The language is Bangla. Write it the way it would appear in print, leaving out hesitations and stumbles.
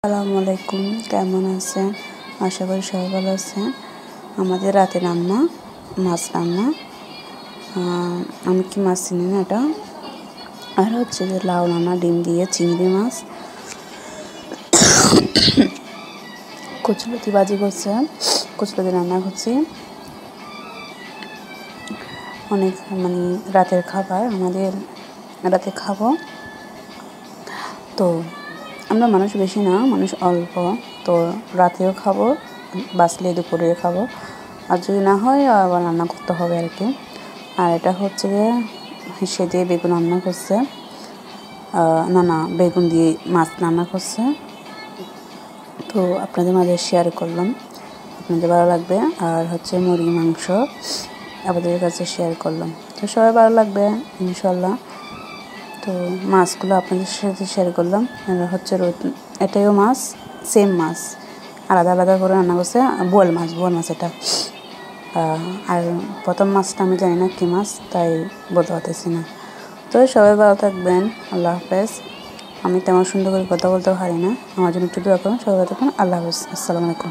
আসসালামু আলাইকুম, কেমন আছেন? আশা করি সবাই ভালো আছেন। আমাদের রাতে রান্না মাছ রান্না। আমি কি মাছ চিনি না এটা। আর হচ্ছে যে লাউ রান্না, ডিম দিয়ে চিংড়ি মাছ, কচুলতি ভাজি করছে, কচুলতি রান্না করছি। অনেক রাতের খাবার আমাদের, রাতে খাবো। তো আমরা মানুষ বেশি না, মানুষ অল্প, তো রাতেও খাবো, বাঁচলে দুপুরে খাবো, আর যদি না হয় আবার রান্না করতে হবে আর কি। আর এটা হচ্ছে যে সে দিয়ে বেগুন রান্না করছে, না বেগুন দিয়ে মাছ রান্না করছে। তো আপনাদের মাঝে শেয়ার করলাম, আপনাদের ভালো লাগবে। আর হচ্ছে মুরগি মাংস আপনাদের কাছে শেয়ার করলাম, তো সবাই ভালো লাগবে ইনশাল্লাহ। তো মাছগুলো আপনাদের সাথে শেয়ার করলাম। হচ্ছে এটাও মাছ, সেম মাছ, আলাদা আলাদা করে রান্না করছে। বোয়াল মাছ এটা। আর প্রথম মাছটা আমি জানি না কী মাছ, তাই বলতে পারতেছি না। তো সবাই ভালো থাকবেন, আল্লাহ হাফেজ। আমি তেমন সুন্দর করে কথা বলতেও পারি না, আমার জন্য একটু দোয়া করুন। সবাই ভালো থাকবেন, আল্লাহ হাফেজ, আসসালামু আলাইকুম।